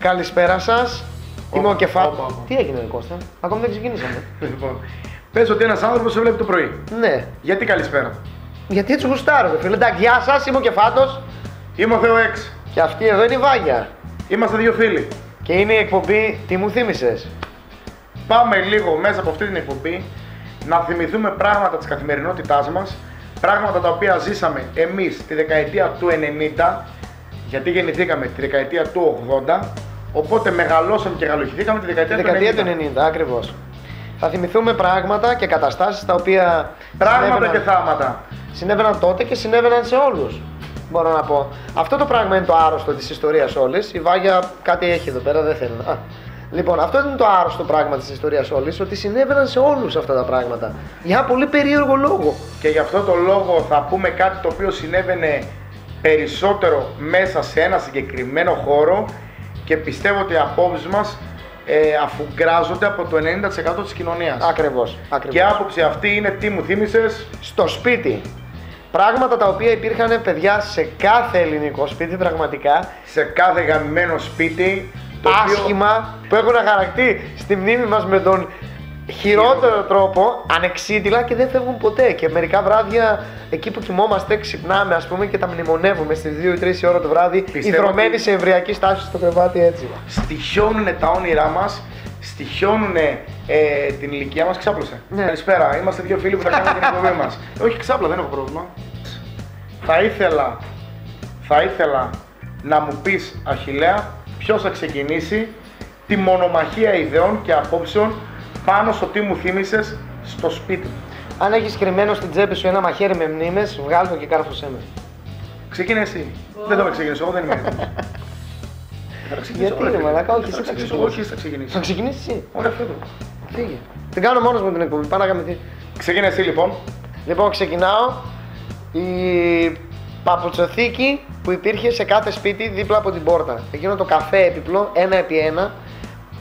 Καλησπέρα σας. Είμαι ο Κεφάτος. Τι έγινε, Κώστα? Ακόμη δεν ξεκινήσαμε. Λοιπόν, πες ότι ένας άνθρωπος σε βλέπει το πρωί. Ναι. Γιατί καλησπέρα? Γιατί έτσι γουστάρω, φίλε. Εντάξει, γεια σας, είμαι ο Κεφάτος. Είμαι ο Θεό Εξ. Και αυτή εδώ είναι η Βάγια. Είμαστε δύο φίλοι. Και είναι η εκπομπή Τι μου θύμισες. Πάμε λίγο μέσα από αυτή την εκπομπή να θυμηθούμε πράγματα της καθημερινότητάς μας, πράγματα τα οποία ζήσαμε εμείς τη δεκαετία του 90, γιατί γεννηθήκαμε τη δεκαετία του 80, οπότε μεγαλώσαμε και γαλοχηθήκαμε τη δεκαετία του 90. Ακριβώς. Θα θυμηθούμε πράγματα και καταστάσεις τα οποία Πράγματα και θάματα. συνέβαιναν τότε και συνέβαιναν σε όλους. Μπορώ να πω. Αυτό το πράγμα είναι το άρρωστο της ιστορίας όλης. Η Βάγια κάτι έχει εδώ πέρα, δεν θέλω να. Λοιπόν, αυτό είναι το άρρωστο πράγμα της ιστορίας όλης, ότι συνέβαιναν σε όλους αυτά τα πράγματα. Για ένα πολύ περίεργο λόγο. Και γι' αυτό το λόγο θα πούμε κάτι το οποίο συνέβαινε περισσότερο μέσα σε ένα συγκεκριμένο χώρο και πιστεύω ότι οι απόψεις μας αφουγκράζονται από το 90% της κοινωνίας. Ακριβώς. Και η άποψη αυτή είναι τι μου θύμισες. Στο σπίτι. Πράγματα τα οποία υπήρχαν, παιδιά, σε κάθε ελληνικό σπίτι πραγματικά. Σε κάθε γαμμένο σπίτι. Το Άσχημα, που έχουν αγαρακτεί στη μνήμη μας με τον χειρότερο τρόπο, ανεξίτηλα και δεν φεύγουν ποτέ. Και μερικά βράδια εκεί που κοιμόμαστε, ξυπνάμε ας πούμε και τα μνημονεύουμε στις 2 ή 3 η ώρα το βράδυ, ιδρωμένοι σε εμβριακή στάση στο κρεβάτι έτσι. Στοιχιώνουνε τα όνειρά μας, στοιχιώνουνε την ηλικία μας. Ξάπλωσε. Ναι. Καλησπέρα, είμαστε δύο φίλοι που θα κάνουμε την εκπομπή μας. Όχι, ξάπλα, δεν έχω πρόβλημα. Θα ήθελα να μου πεις, Αχιλλέα, ποιος θα ξεκινήσει τη μονομαχία ιδεών και απόψεων πάνω στο τι μου θύμισες στο σπίτι. Αν έχεις κρυμμένο στην τσέπη σου ένα μαχαίρι με μνήμες, βγάλ' το και κάρφωσέ με. Ξεκίνησε εσύ. Δεν το θα ξεκινήσω, εγώ δεν είμαι έτοιμος. Γιατί είναι μαλάκα, όχι, εσύ θα ξεκινήσεις. Όχι, θα ξεκινήσεις. Θα ξεκινήσεις εσύ. Ωραία, φεύγω. Φύγε. Την κάνω μόνος μου την εκπομπή, πάω να γαμηθεί. Ξεκίνησε εσύ λοιπόν. Λοιπόν, ξεκινάω. Η παπουτσοθήκη που υπήρχε σε κάθε σπίτι δίπλα από την πόρτα. Εκείνο το καφέ έπιπλο, 1x1,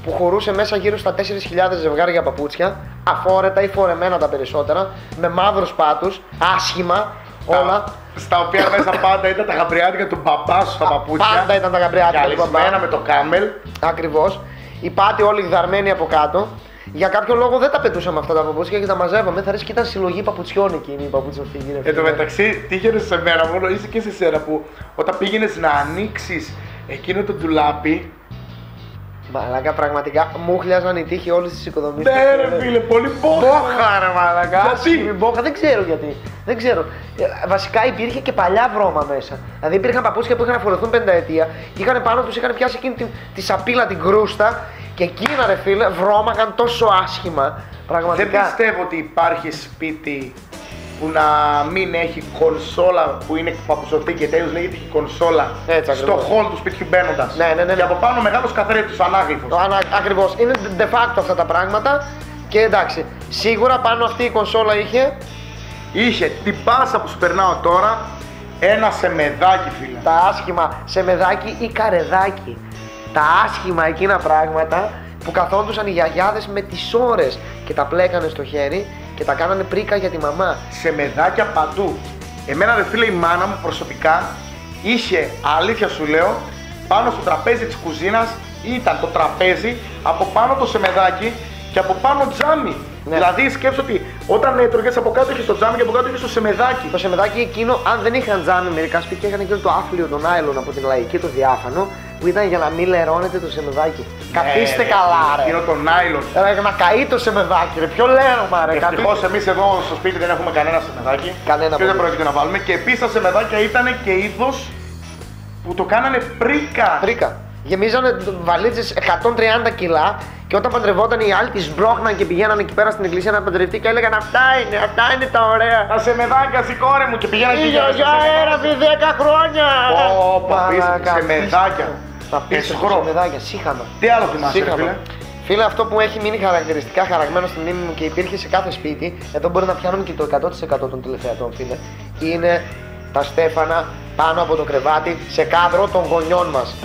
που χωρούσε μέσα γύρω στα 4.000 ζευγάρια παπούτσια, αφόρετα ή φορεμένα τα περισσότερα, με μαύρους πάτους, άσχημα, όλα. Στα οποία μέσα πάντα ήταν τα γαμπριάτικα του μπαμπά σου στα παπούτσια. Πάντα ήταν τα γαμπριάτικα του μπαμπά. Καλυσμένα με το κάμελ. Ακριβώς. Οι πάτοι όλοι γδαρμένοι από κάτω. Για κάποιο λόγο δεν τα πετούσαμε αυτά τα παπούτσια και τα μαζεύαμε. Θα ρίξει και ήταν συλλογή παπουτσιών εκείνη η παπουτσοφύγη. Εν τω μεταξύ, τύχαινε σε μένα, μόνο είσαι και σε σένα που όταν πήγαινες να ανοίξεις εκείνο το ντουλάπι. Μαλάκα, πραγματικά μου χλιάζαν οι τύχοι όλες τις οικοδομές. Ναι, ρε φίλε, πολύ μπόχα. Μπόχα, ρε μαλάκα. Γιατί? Μπόχα, δεν ξέρω γιατί. Δεν ξέρω. Βασικά υπήρχε και παλιά βρώμα μέσα. Δηλαδή υπήρχαν παπούτσια που είχαν να φορεθούν πενταετία και είχαν πάνω τους είχαν πιάσει εκείνη τη σαπίλα, την κρούστα και εκείνα, ρε φίλε, βρώμαγαν τόσο άσχημα. Πραγματικά. Δεν πιστεύω ότι υπάρχει σπίτι που να μην έχει κονσόλα που είναι παπουτσοθήκη και τέλος λέγεται έχει κονσόλα Έτσι, στο ακριβώς. hall του σπιτιού μπαίνοντας. Ναι. Και από πάνω μεγάλος καθρέφτης, ανάγλυφος. Ακριβώς. Είναι de facto αυτά τα πράγματα και εντάξει. Σίγουρα πάνω αυτή η κονσόλα Είχε την πάσα που σου περνάω τώρα ένα σεμεδάκι, φίλε. τα άσχημα σεμεδάκι ή καρεδάκι. Τα άσχημα εκείνα πράγματα που καθόντουσαν οι γιαγιάδες με τις ώρες και τα πλέκανε στο χέρι και τα κάνανε πρίκα για τη μαμά. Σεμεδάκια παντού. Εμένα, ρε φίλε, η μάνα μου προσωπικά είχε, αλήθεια σου λέω, πάνω στο τραπέζι της κουζίνας ήταν το τραπέζι, από πάνω το σεμεδάκι και από πάνω τζάμι. Ναι. Δηλαδή σκέψου ότι όταν έτρωγες από κάτω είχες το τζάμι και από κάτω είχες το σεμεδάκι. Το σεμεδάκι εκείνο, αν δεν είχαν τζάμι, μερικά σπίτια είχαν εκείνο το άφλιο, τον άιλον από την λαϊκή, το διάφανο, που ήταν για να μην λερώνεται το σεμεδάκι. Καθίστε καλά, ρε. Εκείνο το νάιλον. Ρε, να καεί το σεμεδάκι, ρε. Ποιο λέρωμα, ρε. Ευτυχώς εμείς εδώ στο σπίτι δεν έχουμε κανένα σεμεδάκι. Κανένα Και δεν πολύ. πρόκειται να βάλουμε. Και επίσης τα σεμεδάκια ήταν και είδος που το κάνανε πρίκα. Πρίκα. Γεμίζανε βαλίτσες 130 κιλά και όταν παντρευόταν οι άλλοι τις μπρόχναν και πηγαίναν εκεί πέρα στην εκκλησία να παντρευτεί και έλεγαν αυτά είναι τα ωραία. Τα σεμεδάκια, η κόρη μου και πηγαίναν Η και γιαγιά έγραφε 10 χρόνια. Μαλάκα, σεμεδάκια. Τα πίσω σεμεδάκια, σύγχανα. Τι άλλο θυμάσαι, ρε Σύγχανα. φίλε? Φίλε, αυτό που έχει μείνει χαρακτηριστικά χαραγμένο στη μνήμη μου και υπήρχε σε κάθε σπίτι, εδώ μπορεί να πιάνουμε και το 100% των τηλεθεατών, φίλε, είναι τα στέφανα πάνω από το κρεβάτι σε κάδρο των γονιών μας.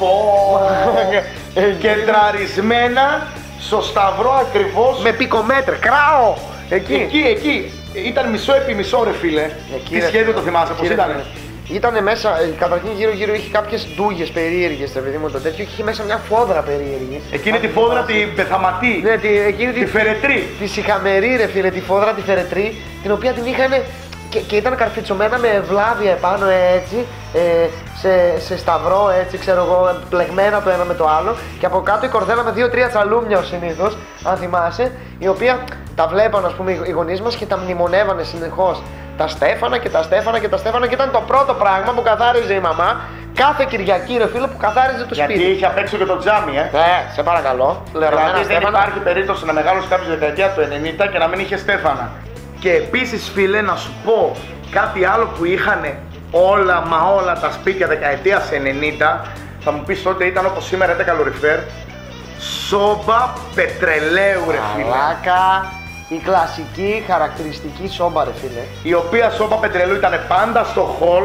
Κεντραρισμένα στο σταυρό ακριβώς. Με πικομέτρ, κράω! Εκεί. Εκεί. Ήταν μισό επί μισό, ρε φίλε. Εκεί, Τι ρε, σχέδιο φίλε. το θυμάσαι, πώς Εκεί, ρε, ήταν? φίλε. Ήταν μέσα, καταρχήν γύρω-γύρω είχε κάποιες ντούγες περίεργες, παιδί μου, το τέτοιο, και είχε μέσα μια φόδρα περίεργη. Εκείνη τη φόδρα την πεθαματή. Ναι, εκείνη τη φερετρή. Τη σιχαμερή, ρε φίλε, τη φόδρα τη φερετρή, την οποία την είχαν και ήταν καρφιτσωμένα με ευλάβια επάνω έτσι, σε σταυρό έτσι, ξέρω εγώ, πλεγμένα το ένα με το άλλο. Και από κάτω η κορδέλα με 2-3 τσαλούμια ως συνήθως, αν θυμάσαι, η οποία τα βλέπαν, ας πούμε, οι γονείς μας και τα μνημονεύανε συνεχώς. Τα στέφανα και τα στέφανα και τα στέφανα, και ήταν το πρώτο πράγμα που καθάριζε η μαμά κάθε Κυριακή, ρε φίλε, που καθάριζε το σπίτι. Γιατί είχε απ' έξω και το τζάμι, Σε παρακαλώ. Δηλαδή δεν υπάρχει περίπτωση να μεγάλωσε κάποιος δεκαετία του 90 και να μην είχε στέφανα. Και επίσης, φίλε, να σου πω κάτι άλλο που είχαν όλα τα σπίτια δεκαετίας 90. Θα μου πεις τότε ήταν όπως σήμερα, ήταν καλοριφέρ. Σόμπα πετρελαίου, ρε φίλε. Μαλάκα, η κλασική χαρακτηριστική σόμπα, ρε φίλε. Η οποία σόμπα πετρελαίου ήταν πάντα στο χολ.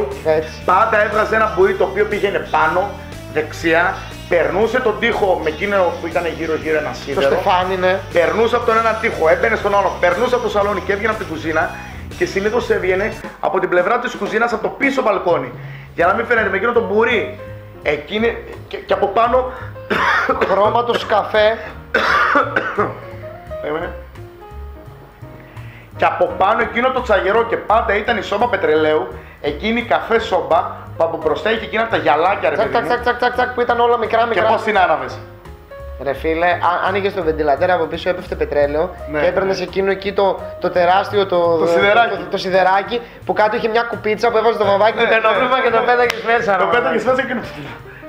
Πάντα έβγαζε ένα μπουί το οποίο πήγαινε πάνω, δεξιά. Περνούσε τον τοίχο με εκείνο που ήταν γύρω-γύρω ένα σίδερο. Το στεφάνι, ναι. Περνούσε από τον ένα τοίχο, έμπαινε στον άλλο, περνούσε από το σαλόνι και έβγαινε από την κουζίνα. Και συνήθως έβγαινε από την πλευρά της κουζίνας, από το πίσω μπαλκόνι. Για να μην φαίνεται με εκείνο το μπουρί. Εκείνη και από πάνω. Χρώμα του σκαφέ. Και από πάνω εκείνο το τσαγερό, και πάντα ήταν η σόμπα πετρελαίου. Εκείνη η καφέ σόμπα που από μπροστά είχε εκείνα τα γυαλάκια, ρε παιδί μου. Τσακ, που ήταν όλα μικρά. Και πώς την άναβες? Ρε φίλε, άνοιγες το βεντιλατέρ, από πίσω έπεφτε πετρέλαιο, ναι, και έπαιρνες εκείνο εκεί το τεράστιο το σιδεράκι, που κάτω είχε μια κουπίτσα που έβαζε το βαβάκι του τενόπνευμα και το πέταγες μέσα. Το πέταγες μέσα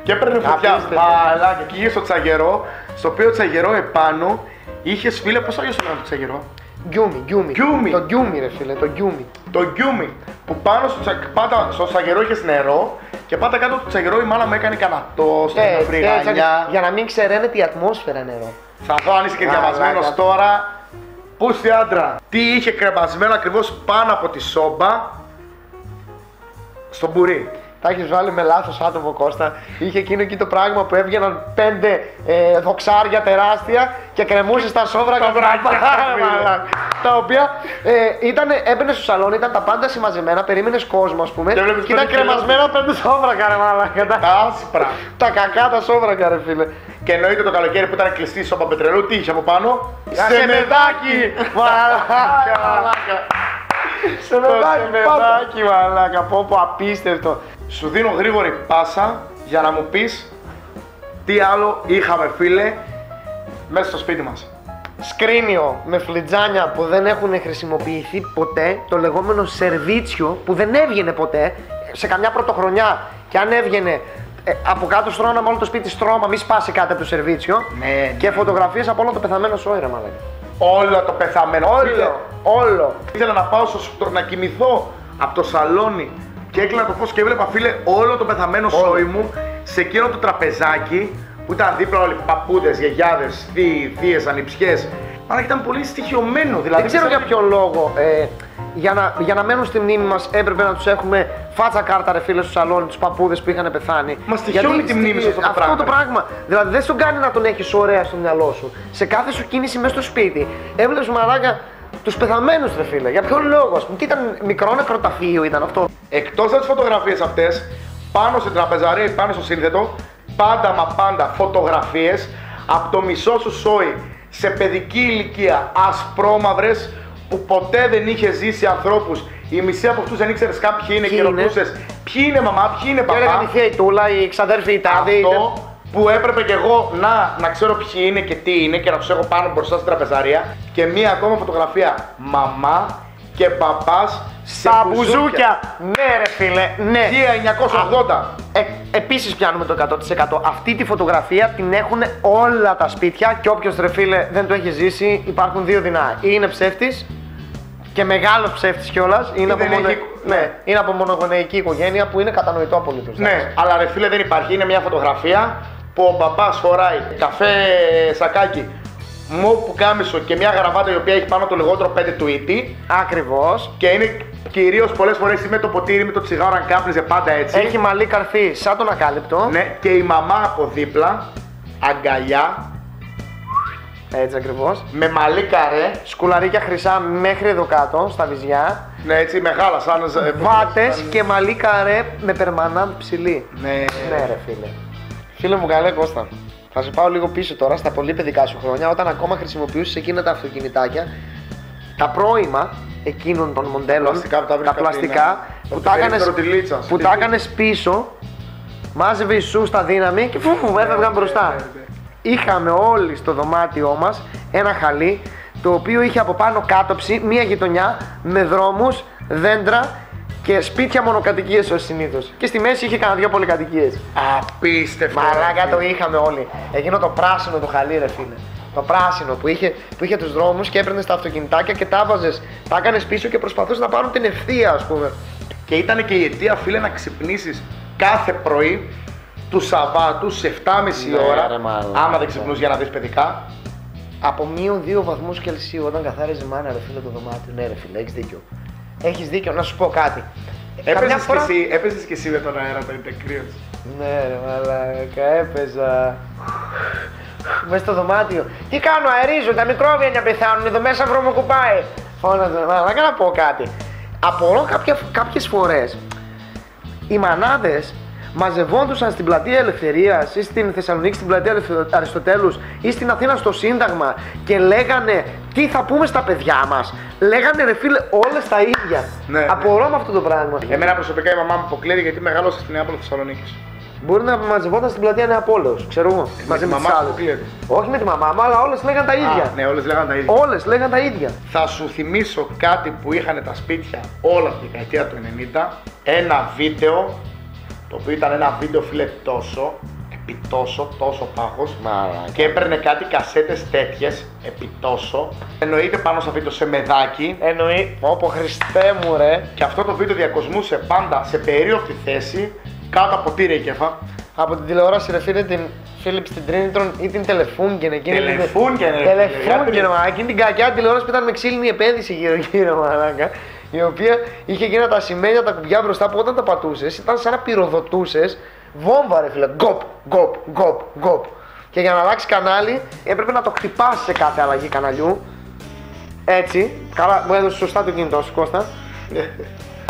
και έπαιρνε φωτιά. Μαλάκα, και είχε στο τσαγερό, στο οποίο τσαγερό επάνω είχες, φίλε, πώς άγιος το τσαγερό? Γκιούμι. Το γκιούμι, ρε φίλε, το γκιούμι. Το γκιούμι, που πάνω στο τσαγερό είχες νερό και πάντα κάτω του τσαγερό η μάνα μου έκανε κανένα τόστο, φρυγανιά. Για να μην ξεραίνεται η ατμόσφαιρα νερό. Θα δω αν είσαι και διαβασμένος τώρα. Πούστη άντρα. Τι είχε κρεμασμένο ακριβώς πάνω από τη σόμπα στο μπουρί? Τα έχεις βάλει με λάθος άτομο, Κώστα. Είχε εκείνο εκεί το πράγμα που έβγαιναν 5 δοξάρια τεράστια και κρεμούσε στα σόβρακα τα οποία έμπαινε στο σαλόνι, ήταν τα πάντα συμμαζεμένα, περίμενες κόσμο, ας πούμε, και ήταν κρεμασμένα 5 σόβρακα, ρε μαλάκα. Τα άσπρα. Τα κακά τα σόβρακα, ρε φίλε. Και εννοείται το καλοκαίρι που ήταν κλειστή η σόμπα πετρελαίου, τι είχε από πάνω? Σεμεδάκι! Μαλάκα! Σεμεδάκι, μαλάκα, πω απίστευτο. Σου δίνω γρήγορη πάσα για να μου πεις τι άλλο είχαμε, φίλε, μέσα στο σπίτι μας. Σκρίνιο με φλιτζάνια που δεν έχουν χρησιμοποιηθεί ποτέ, το λεγόμενο σερβίτσιο που δεν έβγαινε ποτέ σε καμιά πρωτοχρονιά, και αν έβγαινε από κάτω στρώνα με όλο το σπίτι στρώμα, μη σπάσει κάτι από το σερβίτσιο. Ναι. Και φωτογραφίες από όλο το πεθαμένο σόι, ρε μαλάκα. Όλο το πεθαμένο. Όλο. Ήθελα να πάω να κοιμηθώ από το σαλόνι και έκλεινα το φως και έβλεπα, φίλε, όλο το πεθαμένο σόι μου σε εκείνο το τραπεζάκι που ήταν δίπλα όλοι παππούδες, γιαγιάδες, θείες, ανιψιές. Αλλά ήταν πολύ στοιχειωμένο, δηλαδή. Δεν ξέρω για ποιον λόγο. Για να μένουν στη μνήμη μας έπρεπε να τους έχουμε φάτσα κάρτα, ρε φίλε, στο σαλόνι, τους παππούδες που είχαν πεθάνει. Μα στοιχιώνει τη μνήμη σου αυτό το πράγμα. Δηλαδή δεν σου κάνει να τον έχεις ωραία στο μυαλό σου. Σε κάθε σου κίνηση μέσα στο σπίτι έβλεπες, μαλάκα, τους πεθαμένους, ρε φίλε. Για ποιον λόγο, ας πούμε? Τι ήταν, μικρό νεκροταφείο ήταν αυτό? Εκτός από τις φωτογραφίες αυτές, πάνω στην τραπεζαρία ή πάνω στο σύνθετο, πάντα φωτογραφίες από το μισό σου σόι σε παιδική ηλικία, ασπρόμαυρες, που ποτέ δεν είχε ζήσει ανθρώπους. Η μισή από αυτούς δεν ήξερες κάποιοι είναι και ρωτούσες ποιοι είναι μαμά, ποιοι είναι παπά. Και έλεγαν η θεία η Τούλα, η ξαδέρφη η Τάδη. Αυτό που έπρεπε και εγώ να ξέρω ποιοι είναι και τι είναι και να τους έχω πάνω μπροστά στην τραπεζαρία. Και μία ακόμα φωτογραφία μαμά και παπάς στα μπουζούκια. Ναι, ρε φίλε, ναι. 1980. Επίσης πιάνουμε το 100%. Αυτή τη φωτογραφία την έχουν όλα τα σπίτια και όποιος, ρε φίλε, δεν το έχει ζήσει, υπάρχουν δύο δεινά. Ή είναι ψεύτης και μεγάλος ψεύτης κιόλας, είναι από μονογονεϊκή οικογένεια που είναι κατανοητό απολύτως. Ναι, αλλά ρε φίλε δεν υπάρχει. Είναι μια φωτογραφία που ο μπαμπάς φοράει καφέ σακάκι, μου πουκάμισο και μια γραβάτα η οποία έχει πάνω το λιγότερο 5 του ίτη. Ακριβώς. Και είναι κυρίως πολλές φορές με το ποτήρι, με το τσιγάρο, αν κάπνιζε, πάντα έτσι. Έχει μαλλί καρφί σαν τον ακάλυπτο. Ναι, και η μαμά από δίπλα, αγκαλιά. Έτσι ακριβώς. Με μαλλί καρέ. Σκουλαρίκια χρυσά μέχρι εδώ κάτω, στα βυζιά. Ναι, έτσι μεγάλα, σαν. Βάτες και μαλλί καρέ με περμανάντ ψηλή. Ναι. Ναι, ρε φίλε. Φίλε μου, καλέ Κώστα. Θα σε πάω λίγο πίσω τώρα στα πολύ παιδικά σου χρόνια, όταν ακόμα χρησιμοποιούσες εκείνα τα αυτοκινητάκια, τα πρώιμα εκείνων των μοντέλων, πλαστικά που τα πλαστικά, που τα έκανες πίσω, μάζευε η σούστα δύναμη και έφευγαν μπροστά. Είχαμε όλοι στο δωμάτιό μας ένα χαλί, το οποίο είχε από πάνω κάτωψη μία γειτονιά με δρόμους, δέντρα και σπίτια μονοκατοικίες ως συνήθως. Και στη μέση είχε κανένα 2 πολυκατοικίες. Απίστευτο. Μαλάκα, το είχαμε όλοι. Εκείνο το πράσινο το χαλί, ρε φίλε. Το πράσινο που είχε τους δρόμους και έπαιρνες τα αυτοκινητάκια και τα βάζες. Τα έκανες πίσω και προσπαθούσες να πάρουν την ευθεία, ας πούμε. Και ήταν και η αιτία, φίλε, να ξυπνήσεις κάθε πρωί του Σαββάτου σε 7,5 ώρα. Ρε, άμα δεν ξυπνούς για να δεις παιδικά. Από -2 βαθμούς Κελσίου όταν καθάριζε μάνα, ρε φίλε, το δωμάτιο. Ναι, ρε φίλε, έχεις δίκιο. Έχεις δίκιο, να σου πω κάτι. Έπαιζες και εσύ με τον αέρα, το είπε κρύος. Ναι, ρε μαλάκα, έπαιζα. Μες στο δωμάτιο. Τι κάνω, αερίζω, τα μικρόβια να πεθάνουν, εδώ μέσα βρωμοκουπάει. Φώναζε, μαλάκα, να πω κάτι. Απορώ κάποιες φορές οι μανάδες μαζευόντουσαν στην πλατεία Ελευθερίας ή στην Θεσσαλονίκη στην πλατεία Αριστοτέλους ή στην Αθήνα στο Σύνταγμα και λέγανε τι θα πούμε στα παιδιά μας. Λέγανε, ρε φίλε, όλες τα ίδια. Ναι, απορώ με αυτό το πράγμα. Εμένα προσωπικά η μαμά μου αποκλείεται γιατί μεγάλωσε στη Νέα Πόλη Θεσσαλονίκης. Μπορεί να μαζευόταν στην πλατεία Νεαπόλεως, ξέρω εγώ. Μαζί με τις άλλες. Όχι με τη μαμά μου, αλλά όλες λέγανε τα ίδια. Ναι, όλες λέγανε τα ίδια. Όλες λέγανε τα ίδια. Θα σου θυμίσω κάτι που είχαν τα σπίτια όλα τη δεκαετία του 90. Ένα βίντεο, το οποίο ήταν ένα βίντεο, φίλε, τόσο πάχος. Και έπαιρνε κάτι κασέτες τέτοιες, επί τόσο. Εννοείται πάνω στο βίντεο σε μεδάκι. Εννοεί, όπω Χριστέ μου, ρε. Και αυτό το βίντεο διακοσμούσε πάντα σε περίοπτη θέση, κάτω από τη ρέκεφα. Από την τηλεόραση, ρε φίλε, την Philips, την Trinitron ή την Telefunken εκείνη. Telefunken, μα εκείνη την κακιά τηλεόραση που ήταν με ξύλινη επένδυση γύρω-γύρω, μαλάκα. Η οποία είχε εκείνα τα σημαίνια, τα κουμπιά μπροστά που όταν τα πατούσες ήταν σαν να πυροδοτούσες βόμβα, ρε φίλε. Γκοπ, γκοπ, γκοπ, γκοπ. Και για να αλλάξει κανάλι έπρεπε να το χτυπάς σε κάθε αλλαγή καναλιού. Έτσι. Καλά, μου έδωσε σωστά το κινητό σου, Κώστα.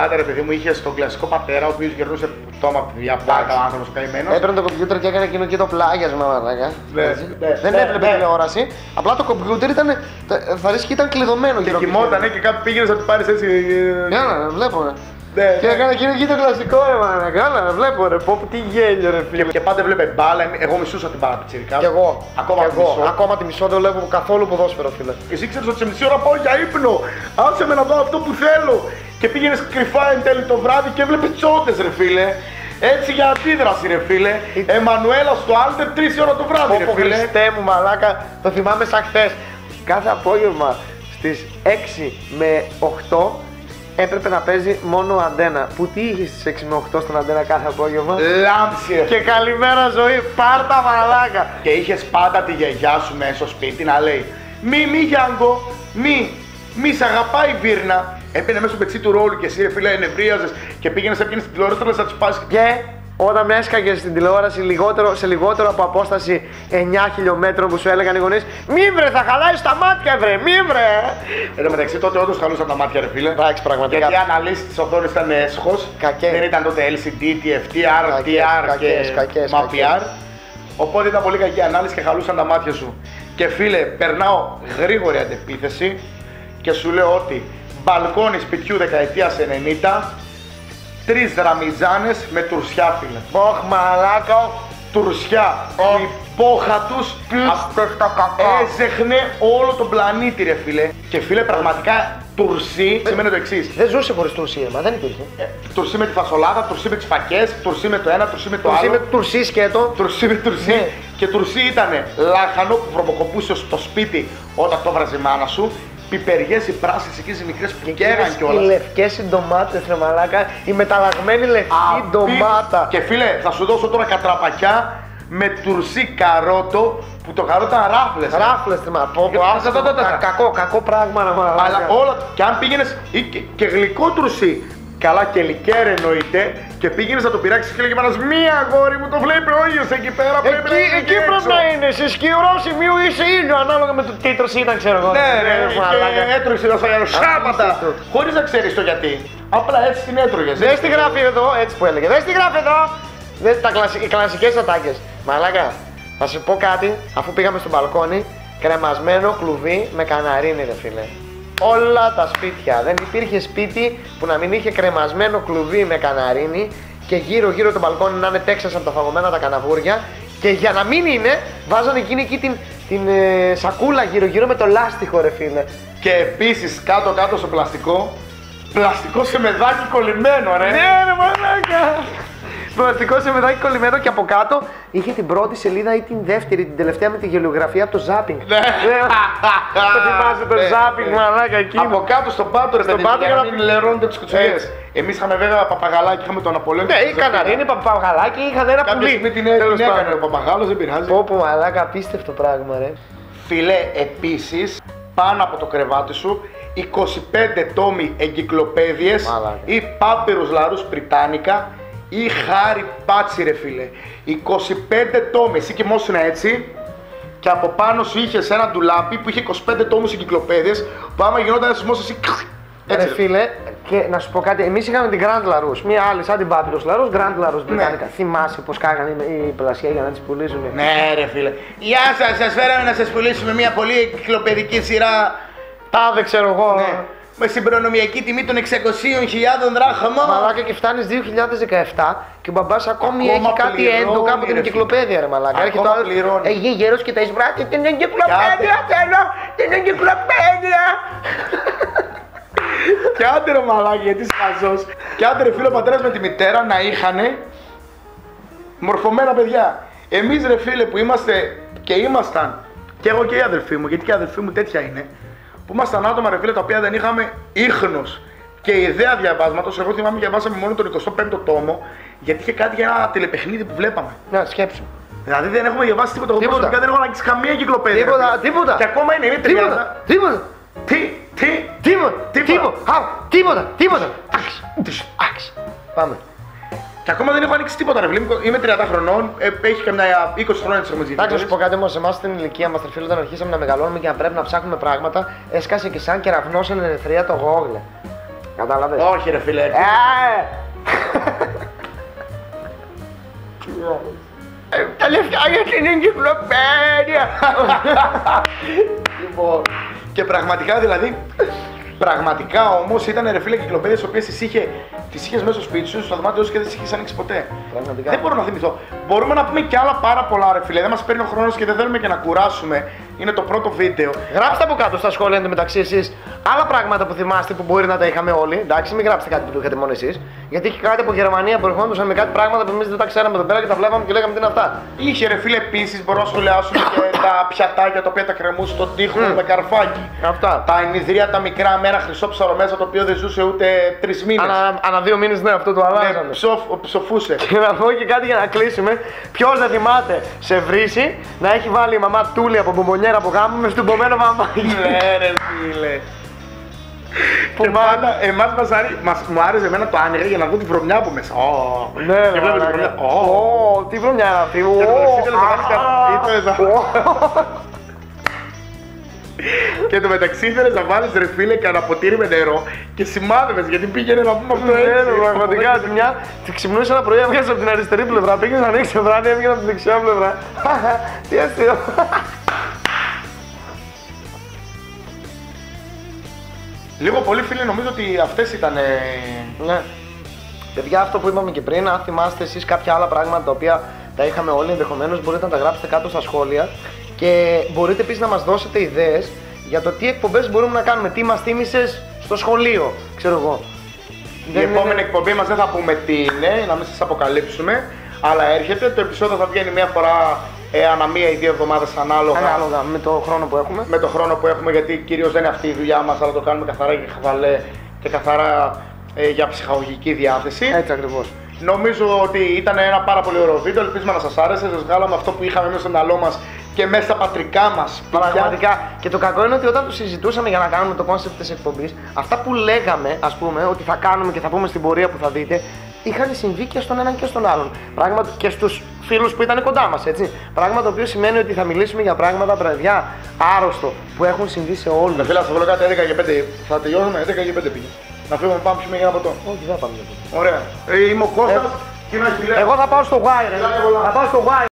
Άντε, ρε παιδί μου, είχε τον κλασικό πατέρα, ο οποίος γερνούσε πτώμα από τη διαπλάκα, ο άνθρωπος καημένος. Έπαιρνε το κομπιούτερ και έκανε εκείνο και το πλάγιασμα, μαλάκα. Δεν έβλεπε τηλεόραση. Απλά το κομπιούτερ ήταν. Θα ρίσκει ήταν κλειδωμένο. Και κοιμότανε και κάπου πήγαινε να του πάρει έτσι. Ναι, βλέπω. Και έκανε εκείνο και το κλασικό, ρε μαλάκα. Καλά, βλέπω, ρε. Πω, τι γέλιο, ρε φίλε. Και πάντα βλέπε μπάλα. Εγώ μισούσα την μπάλα πιτσιρικά. Κι εγώ. Ακόμα τη μισώ, δεν βλέπω καθόλου ποδόσφαιρο, φίλε. Και εσύ ξέρεις ότι σε μισή ώρα πάω για ύπνο. Άσε με να δω αυτό που θέλω. Και πήγαινε κρυφά εν τέλει το βράδυ και έβλεπε τσότες, ρε φίλε. Έτσι για αντίδραση, ρε φίλε. Εμμανουέλα στο Άλτερ 3 ώρα το βράδυ, ρε φίλε. Χριστέ μου, μαλάκα, το θυμάμαι σαν χθες. Κάθε απόγευμα στις 6 με 8 έπρεπε να παίζει μόνο αντένα. Που τι είχε στις 6 με 8 στον αντένα κάθε απόγευμα? Λάμψη, ρε. Και καλημέρα ζωή, πάρτα μαλάκα. Και είχες πάντα τη γιαγιά σου μέσα στο σπίτι να λέει μη Γιάνγκο, μη σ' αγαπάει η Βίρνα. Έπαιρνε μέσα στο πετσί του ρόλου και εσύ, ρε φίλε, ενευρίαζες και πήγαινες έπαιρνες στην τηλεόραση να του πας. Και όταν με έσκαγες στην τηλεόραση σε λιγότερο από απόσταση 9 χιλιόμετρων που σου έλεγαν οι γονείς, μη βρε, θα χαλάσει τα μάτια, βρε, μη βρε. Εν τω μεταξύ τότε όντως χαλούσαν τα μάτια, ρε φίλε. Εντάξει, πραγματικά. Γιατί οι αναλύσεις της οθόνης ήταν έσχος. Δεν ήταν τότε LCD, TFT, RTR και MAPR. Οπότε ήταν πολύ κακή ανάλυση και χαλούσαν τα μάτια σου. Και φίλε, περνάω γρήγορη αντεπίθεση και σου λέω ότι μπαλκόνι σπιτιού δεκαετίας 90, 3 δραμιζάνες με τουρσιά, φίλε. Ωχ, μαλάκα. Τουρσιά. Η πόχα τους έζεχνε όλο τον πλανήτη, ρε φίλε. Και φίλε, πραγματικά τουρσί σημαίνει το εξής. Δεν ζούσε χωρίς τουρσί, μα δεν υπήρχε. Τουρσί με τη φασολάδα, τουρσί με τις φακές, τουρσί με το ένα, τουρσί με το άλλο. Τουρσί σκέτο. Τουρσί με τουρσί. Ναι. Και τουρσί ήτανε λάχανο που βρωμοκοπούσε στο σπίτι όταν το βράζει η μάνα σου. Πιπεριές οι πράσινες εκείνες οι μικρές που καίγαν κιόλας. Οι λευκές οι ντομάτες, ρε μαλάκα, η μεταλλαγμένη λευκή ντομάτα. Και φίλε, θα σου δώσω τώρα κατραπακιά με τουρσί καρότο, που το καρότο ήταν ράφλες. Ράφλες, κακό πράγμα να μαλάκα. Αλλά όλα, και αν πήγαινες και γλυκό τουρσί, Καλά και λικέρ εννοείται. Και πήγαινε να το πειράξει και λέγε πάνω μία αγόρι μου, το βλέπει ο ήλιος εκεί πέρα. Εκεί πρέπει να είναι, σε σκυρό σημείο ή σε ήλιο, ανάλογα με το τίτλο ήταν, ξέρω εγώ. Ναι, και έτρωγε τα Σάββατα. Χωρίς να ξέρεις το γιατί. Απλά έτσι την έτρωγες. Δεν στη γράφει εδώ, έτσι που έλεγε. Δεν στη γράφει εδώ. Οι κλασικές ατάκες. Μαλάκα, θα σου πω κάτι, αφού πήγαμε στο μπαλκόνι, κρεμασμένο κλουβί με καναρίνι, ρε φίλε. Όλα τα σπίτια. Δεν υπήρχε σπίτι που να μην είχε κρεμασμένο κλουβί με καναρίνι και γύρω-γύρω το μπαλκόνι να είναι Τέξας από τα φαγωμένα τα καναβούρια. Και για να μην είναι, βάζανε εκείνη εκεί την σακούλα γύρω-γύρω με το λάστιχο, ρε φίλε. Και επίσης κάτω-κάτω στο πλαστικό σε μεδάκι κολλημένο, ρε. Ναι, ρε μαλάκα. Πλαστικό σε μεδάκι κολλημένο και από κάτω είχε την πρώτη σελίδα ή την δεύτερη, την τελευταία με τη γελιογραφία από το Zapping. Ναι. Το θυμάσαι το Zapping, μαλάκα εκείνο. Από κάτω στον πάτο, ρε παιδί, για να μην λερώνονται τις κουτσουλιές. Εμείς είχαμε βέβαια παπαγαλάκι, είχαμε τον Απολέον. Ναι, ή καναρίνι, παπαγαλάκι, είχαν ένα πουλί. Κάποια στιγμή την έκανε ο παπαγάλος, δεν πειράζει. Πω μαλάκα, απίστευτο πράγμα, ρε. Φίλε, επίσης, πάνω από το κρεβάτι σου 25 τόμοι εγκυκλοπαίδειες ή πάπυρους λαρούς πριτάνικα ή Χάρι Πάτσι, ρε φίλε. 25 τόμοι, εσύ κοιμόσουν έτσι και από πάνω σου είχες ένα ντουλάπι που είχε 25 τόμους εγκυκλοπαίδειες που άμα γινόταν ένα σεισμός εσύ έτσι. Ρε φίλε, και να σου πω κάτι, εμείς είχαμε την Grand Larus, μία άλλη σαν την Πάπυρος Larus, Grand Larus Britannica. Θυμάσαι πως κάγανε οι πλασιές για να τις πουλήσουν. Ναι ρε φίλε. Γεια σας φέραμε να σας πουλήσουμε μία πολύ εγκυκλοπαιδική σειρά. Τάδε ξέρω εγώ. Ναι. Με συμπρονομιακή τιμή των 600.000 δράχμα. Μαλάκα και φτάνεις 2017 και ο μπαμπάς ακόμη έχει κάτι έντο κάπου την εγκυκλοπαίδεια, ρε μαλάκα. Έρχεται το άλλο. Γέρος και τα εισβράτη την εγκυκλοπαίδεια, θέλω την εγκυκλοπαίδεια. Και άντε ρε μαλάκα, γιατί είσαι χαζός. Και άντε ρε φίλε ο πατέρας με τη μητέρα να είχανε μορφωμένα παιδιά. Εμείς ρε φίλε που είμαστε και ήμασταν, και εγώ και οι αδελφοί μου, γιατί και οι αδελφοί μου τέτοια είναι, που ήμασταν άτομα ρε φίλε τα οποία δεν είχαμε ίχνος και ιδέα διαβάσματος. Εγώ θυμάμαι διαβάσαμε μόνο τον 25ο τόμο, γιατί είχε κάτι για ένα τηλεπαιχνίδι που βλέπαμε. Να σκέψου. Δηλαδή δεν έχουμε διαβάσει τίποτα. Εγώ προσωπικά δεν έχω ανάγκη καμία εγκυκλοπαίδεια. Τίποτα. Και ακόμα είναι 30. Τίποτα. Τίποτα. Άξ. Πάμε. Και ακόμα δεν έχω ανοίξει τίποτα, ρε φίλε. Είμαι 30 χρονών, έχει καμιά 20 χρόνια της έχουμε. Εντάξει, να σου πω κάτι όμως, εμάς στην ηλικία μας, φίλε, όταν αρχίσαμε να μεγαλώνουμε και να πρέπει να ψάχνουμε πράγματα, έσκασε και σαν κεραυνός εν ελευθερία το Google. Κατάλαβες. Όχι, ρε φίλε. Τα λεφτά για την εγκυκλοπαίδεια. Λοιπόν, και πραγματικά δηλαδή, πραγματικά όμως ήταν ρε φίλε εγκυκλοπαίδειες οι οποίες τις είχες μέσα στο σπίτι σου, στο δωμάτιο σου και δεν τις είχες ανοίξει ποτέ. Πραγματικά. Δεν μπορώ να θυμηθώ. Μπορούμε να πούμε και άλλα πάρα πολλά ρε φίλε, δεν μας παίρνει ο χρόνος και δεν θέλουμε και να κουράσουμε. Είναι το πρώτο βίντεο. Γράψτε από κάτω στα σχόλια εντωμεταξύ εσείς άλλα πράγματα που θυμάστε που μπορεί να τα είχαμε όλοι. Εντάξει, μην γράψετε κάτι που το είχατε μόνο εσείς. Γιατί είχε κάτι από Γερμανία που ερχόντουσαν με κάτι πράγματα που εμείς δεν τα ξέραμε εδώ πέρα και τα βλέπαμε και λέγαμε τι είναι αυτά. Είχε ρε φίλε επίσης, μπορώ να σχολιάσουμε και τα πιατάκια τα οποία τα κρεμούσε στον τοίχο με καρφάκι. Αυτά. Τα ενιδρία τα μικρά με ένα χρυσό ψαρωμέσα το οποίο δεν ζούσε ούτε 3 μήνες. Ανά 2 μήνες, ναι, αυτό το αλλάζαμε. Ψοφούσε. Και να πω και κάτι για να κλείσουμε. Ποιος δεν θυμάται σε βρύση να έχει βάλει η μαμά τούλη από μπομπονιέρα από γάμο με στουμπωμένο μαμάκι. Ναι, ρε φίλε. Και πάντα εμάς μου άρεσε εμένα το άνοιγα για να δω τη βρωμιά από μέσα. Ναι, και βλέπω τη βρωμιά. Τι βρωμιά είναι αυτή. Και το μεταξύ ήθελες να βάλεις ρε φίλε κανένα ποτήρι με νερό και σημάδευες γιατί πήγαινε να πούμε αυτό έτσι. Ναι, πραγματικά τη μια ξυπνούσε ένα πρωί, έβγαζε από την αριστερή πλευρά, πήγαινε να ανοίξει το βράδυ, έβγαινε από την δεξιά πλευρά. Τι αστείο. Λίγο πολύ φίλε νομίζω ότι αυτές ήταν. Ναι. Παιδιά, αυτό που είπαμε και πριν, αν θυμάστε εσείς κάποια άλλα πράγματα τα οποία τα είχαμε όλοι, ενδεχομένως μπορείτε να τα γράψετε κάτω στα σχόλια και μπορείτε επίσης να μας δώσετε ιδέες για το τι εκπομπές μπορούμε να κάνουμε, τι μας θύμισες στο σχολείο, ξέρω εγώ. Η επόμενη εκπομπή μας δεν θα πούμε τι είναι, να μην σας αποκαλύψουμε, αλλά έρχεται, το επεισόδιο θα βγαίνει μία φορά ανά μία ή 2 εβδομάδες ανάλογα με το χρόνο που έχουμε. Με το χρόνο που έχουμε, γιατί κυρίως δεν είναι αυτή η δουλειά μας, αλλά το κάνουμε καθαρά για χαβαλέ και καθαρά για ψυχαγωγική διάθεση. Έτσι ακριβώς. Νομίζω ότι ήταν ένα πάρα πολύ ωραίο βίντεο. Ελπίζουμε να σας άρεσε. Σας βγάλαμε αυτό που είχαμε μέσα στο μυαλό μας και μέσα στα πατρικά μας. Πραγματικά. Και το κακό είναι ότι όταν το συζητούσαμε για να κάνουμε το concept της εκπομπής, αυτά που λέγαμε, ας πούμε, ότι θα κάνουμε και θα πούμε στην πορεία που θα δείτε, είχαν συμβεί και στον έναν και στον άλλον. Πράγμα και στους φίλους που ήταν κοντά μας, έτσι. Πράγμα το οποίο σημαίνει ότι θα μιλήσουμε για πράγματα, παιδιά, άρρωστο, που έχουν συμβεί σε όλους. Φίλα, θα βρω κάτι 11 και 5. Θα τελειώσουμε 11 και 5 πήγε. Να φύγουμε να πάμε πιούμε για ένα ποτό. Όχι, δεν θα πάμε για ποτέ. Ωραία. Είμαι ο Κώστας και είμαι Εγώ θα πάω στο Wire. Θα πάω στο Wire.